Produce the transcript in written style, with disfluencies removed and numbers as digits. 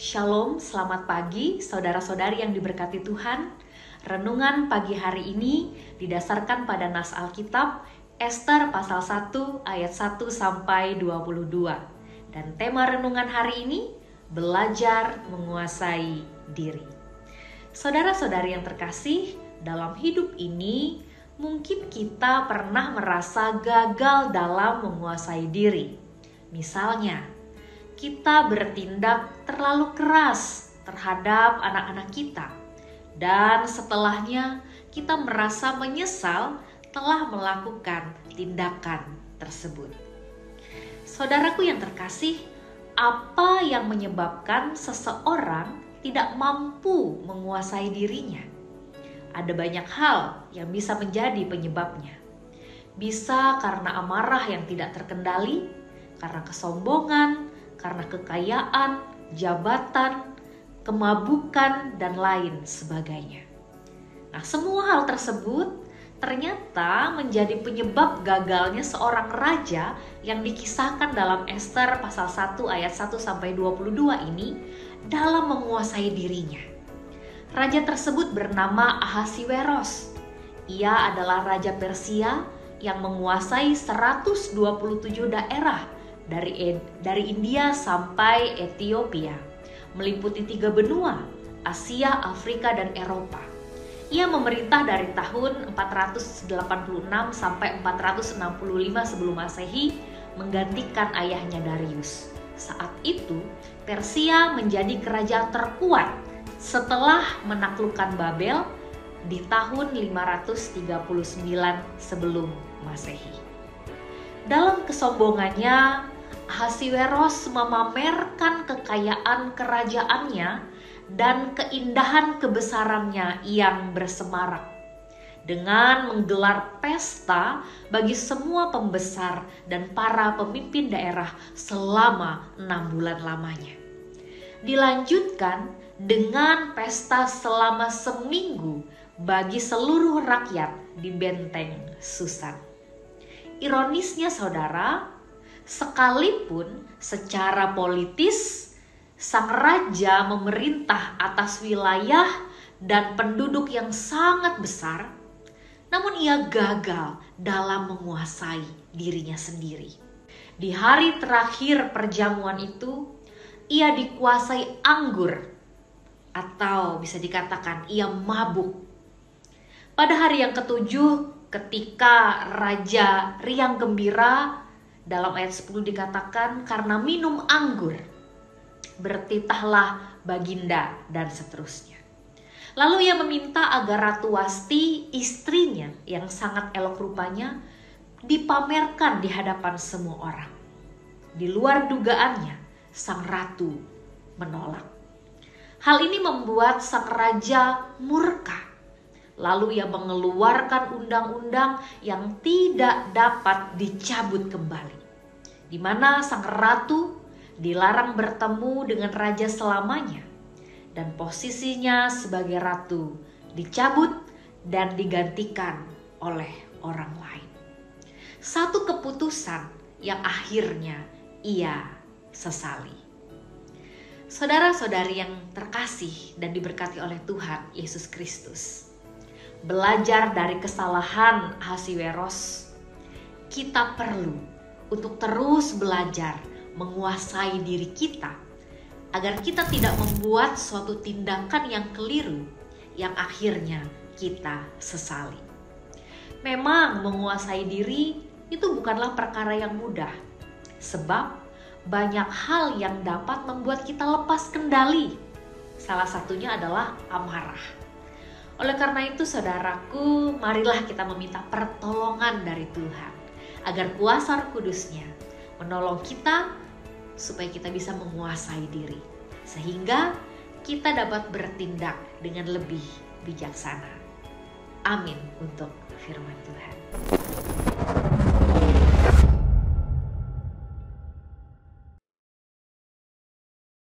Shalom, selamat pagi saudara-saudari yang diberkati Tuhan. Renungan pagi hari ini didasarkan pada nas Alkitab Ester pasal 1 ayat 1 sampai 22. Dan tema renungan hari ini, belajar menguasai diri. Saudara-saudari yang terkasih, dalam hidup ini mungkin kita pernah merasa gagal dalam menguasai diri. Misalnya, kita bertindak terlalu keras terhadap anak-anak kita, dan setelahnya kita merasa menyesal telah melakukan tindakan tersebut. Saudaraku yang terkasih, apa yang menyebabkan seseorang tidak mampu menguasai dirinya? Ada banyak hal yang bisa menjadi penyebabnya. Bisa karena amarah yang tidak terkendali, karena kesombongan, karena kekayaan, jabatan, kemabukan, dan lain sebagainya. Nah, semua hal tersebut ternyata menjadi penyebab gagalnya seorang raja yang dikisahkan dalam Ester pasal 1 ayat 1 sampai 22 ini dalam menguasai dirinya. Raja tersebut bernama Ahasiweros. Ia adalah raja Persia yang menguasai 127 daerah dari India sampai Ethiopia, meliputi 3 benua, Asia, Afrika, dan Eropa. Ia memerintah dari tahun 486 sampai 465 sebelum Masehi, menggantikan ayahnya Darius. Saat itu, Persia menjadi kerajaan terkuat setelah menaklukkan Babel di tahun 539 sebelum Masehi. Dalam kesombongannya, Ahasiweros memamerkan kekayaan kerajaannya dan keindahan kebesarannya yang bersemarak dengan menggelar pesta bagi semua pembesar dan para pemimpin daerah selama 6 bulan lamanya. Dilanjutkan dengan pesta selama seminggu bagi seluruh rakyat di benteng Susan. Ironisnya saudara, sekalipun secara politis sang raja memerintah atas wilayah dan penduduk yang sangat besar, namun ia gagal dalam menguasai dirinya sendiri. Di hari terakhir perjamuan itu, ia dikuasai anggur, atau bisa dikatakan ia mabuk. Pada hari yang ketujuh, ketika raja riang gembira, dalam ayat 10 dikatakan karena minum anggur, bertitahlah baginda, dan seterusnya. Lalu ia meminta agar Ratu Wasti, istrinya yang sangat elok rupanya, dipamerkan di hadapan semua orang. Di luar dugaannya, sang ratu menolak. Hal ini membuat sang raja murka. Lalu ia mengeluarkan undang-undang yang tidak dapat dicabut kembali, di mana sang ratu dilarang bertemu dengan raja selamanya, dan posisinya sebagai ratu dicabut dan digantikan oleh orang lain. Satu keputusan yang akhirnya ia sesali. Saudara-saudari yang terkasih dan diberkati oleh Tuhan Yesus Kristus, belajar dari kesalahan Ahasiweros, kita perlu untuk terus belajar menguasai diri kita agar kita tidak membuat suatu tindakan yang keliru yang akhirnya kita sesali. Memang menguasai diri itu bukanlah perkara yang mudah, sebab banyak hal yang dapat membuat kita lepas kendali. Salah satunya adalah amarah. Oleh karena itu saudaraku, marilah kita meminta pertolongan dari Tuhan agar kuasa Roh Kudus-Nya menolong kita supaya kita bisa menguasai diri, sehingga kita dapat bertindak dengan lebih bijaksana. Amin untuk firman Tuhan.